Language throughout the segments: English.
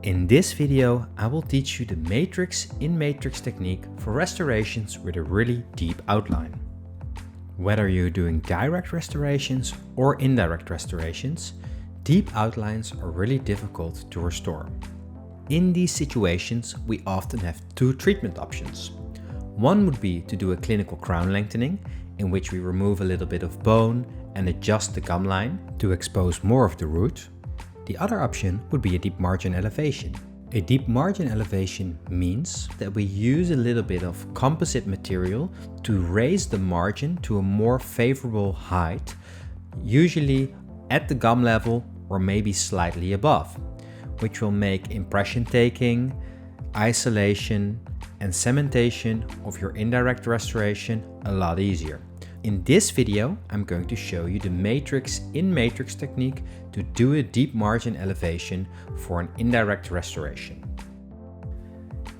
In this video, I will teach you the matrix in matrix technique for restorations with a really deep outline. Whether you're doing direct restorations or indirect restorations, deep outlines are really difficult to restore. In these situations, we often have two treatment options. One would be to do a clinical crown lengthening, in which we remove a little bit of bone and adjust the gum line to expose more of the root. The other option would be a deep margin elevation. A deep margin elevation means that we use a little bit of composite material to raise the margin to a more favorable height, usually at the gum level or maybe slightly above, which will make impression taking, isolation, and cementation of your indirect restoration a lot easier. In this video, I'm going to show you the matrix in matrix technique to do a deep margin elevation for an indirect restoration.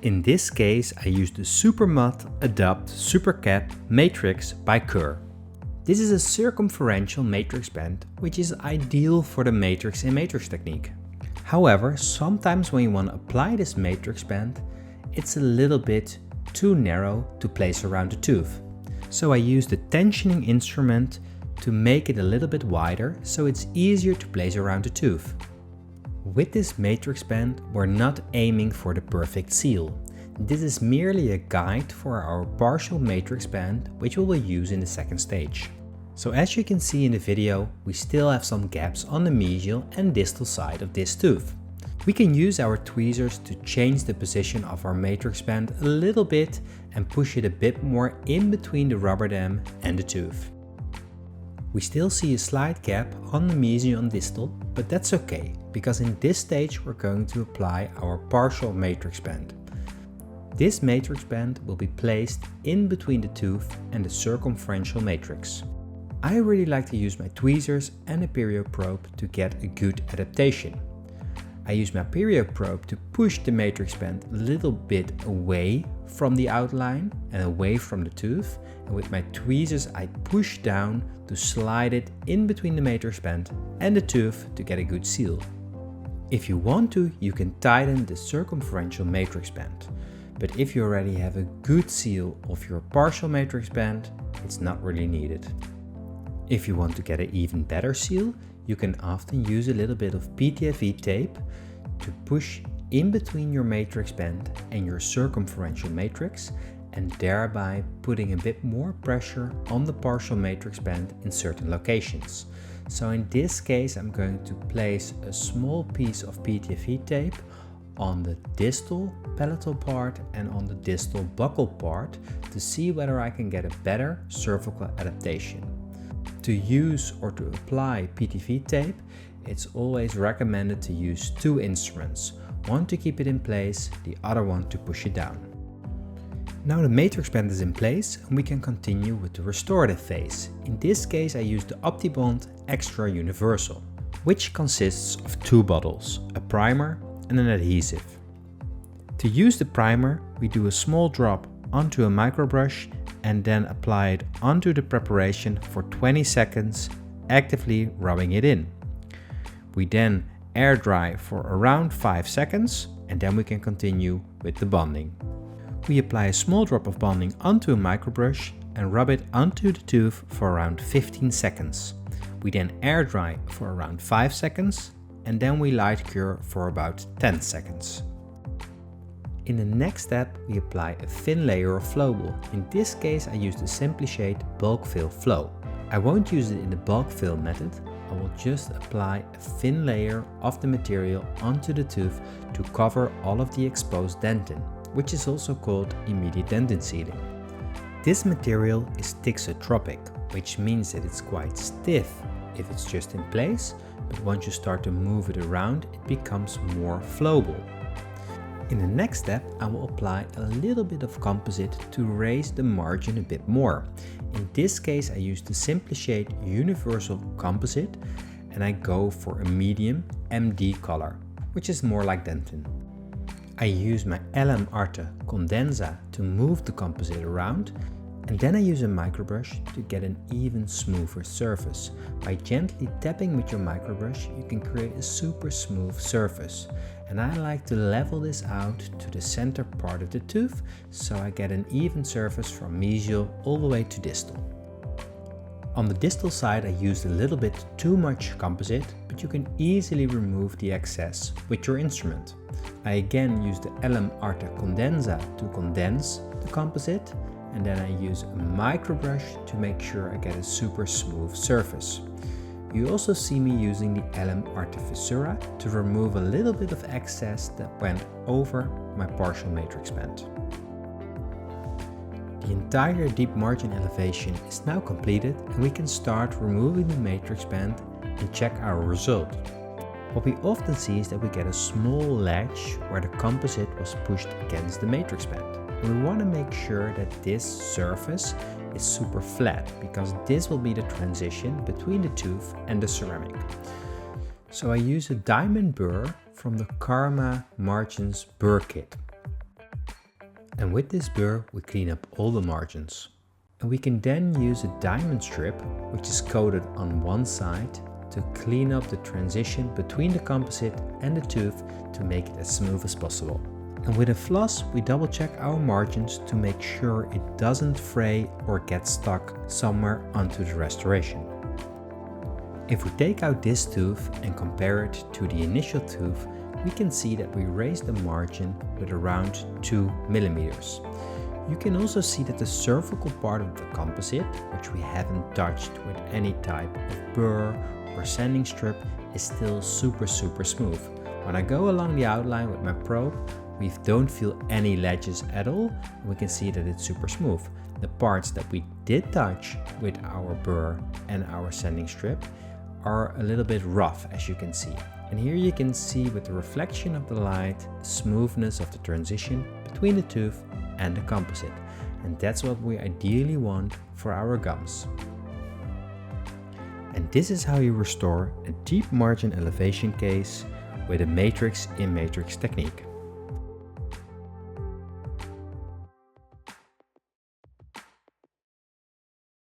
In this case, I use the Supermud Adapt Supercap Matrix by Kerr. This is a circumferential matrix band, which is ideal for the matrix in matrix technique. However, sometimes when you want to apply this matrix band, it's a little bit too narrow to place around the tooth. So I use the tensioning instrument to make it a little bit wider so it's easier to place around the tooth. With this matrix band, we're not aiming for the perfect seal. This is merely a guide for our partial matrix band, which we will use in the second stage. So as you can see in the video, we still have some gaps on the mesial and distal side of this tooth. We can use our tweezers to change the position of our matrix band a little bit and push it a bit more in between the rubber dam and the tooth. We still see a slight gap on the mesial and distal, but that's okay, because in this stage we're going to apply our partial matrix band. This matrix band will be placed in between the tooth and the circumferential matrix. I really like to use my tweezers and a perio probe to get a good adaptation. I use my perio probe to push the matrix band a little bit away from the outline and away from the tooth, and with my tweezers I push down to slide it in between the matrix band and the tooth to get a good seal. If you want to, you can tighten the circumferential matrix band, but if you already have a good seal of your partial matrix band, it's not really needed. If you want to get an even better seal, you can often use a little bit of PTFE tape to push in between your matrix band and your circumferential matrix, and thereby putting a bit more pressure on the partial matrix band in certain locations. So in this case, I'm going to place a small piece of PTFE tape on the distal palatal part and on the distal buccal part to see whether I can get a better cervical adaptation. To use or to apply PTFE tape, it's always recommended to use two instruments, one to keep it in place, the other one to push it down. Now the matrix band is in place and we can continue with the restorative phase. In this case I use the OptiBond Extra Universal, which consists of two bottles, a primer and an adhesive. To use the primer, we do a small drop onto a microbrush and then apply it onto the preparation for 20 seconds, actively rubbing it in. We then air dry for around 5 seconds and then we can continue with the bonding. We apply a small drop of bonding onto a microbrush and rub it onto the tooth for around 15 seconds. We then air dry for around 5 seconds and then we light cure for about 10 seconds. In the next step, we apply a thin layer of flowable. In this case, I use the SimpliShade Bulk Fill Flow. I won't use it in the bulk fill method. I will just apply a thin layer of the material onto the tooth to cover all of the exposed dentin, which is also called immediate dentin sealing. This material is thixotropic, which means that it's quite stiff if it's just in place, but once you start to move it around, it becomes more flowable. In the next step, I will apply a little bit of composite to raise the margin a bit more. In this case, I use the SimpliShade Universal Composite and I go for a medium MD color, which is more like dentin. I use my LM Arte Condensa to move the composite around, and then I use a microbrush to get an even smoother surface. By gently tapping with your microbrush, you can create a super smooth surface. and I like to level this out to the center part of the tooth so I get an even surface from mesial all the way to distal. On the distal side I used a little bit too much composite, but you can easily remove the excess with your instrument. I again use the Arte Condensa to condense the composite, and then I use a micro brush to make sure I get a super smooth surface. You also see me using the Arte Fissura to remove a little bit of excess that went over my partial matrix band. The entire deep margin elevation is now completed, and we can start removing the matrix band and check our result. What we often see is that we get a small ledge where the composite was pushed against the matrix band. And we want to make sure that this surface is super flat, because this will be the transition between the tooth and the ceramic. So I use a diamond burr from the Karma Margins burr kit. And with this burr we clean up all the margins. And we can then use a diamond strip, which is coated on one side, to clean up the transition between the composite and the tooth to make it as smooth as possible. And with a floss we double check our margins to make sure it doesn't fray or get stuck somewhere onto the restoration. If we take out this tooth and compare it to the initial tooth, we can see that we raised the margin with around 2 millimeters. You can also see that the cervical part of the composite, which we haven't touched with any type of burr or sanding strip, is still super smooth. When I go along the outline with my probe, we don't feel any ledges at all, and we can see that it's super smooth. The parts that we did touch with our burr and our sanding strip are a little bit rough, as you can see. And here you can see with the reflection of the light, the smoothness of the transition between the tooth and the composite. And that's what we ideally want for our gums. And this is how you restore a deep margin elevation case with a matrix in matrix technique.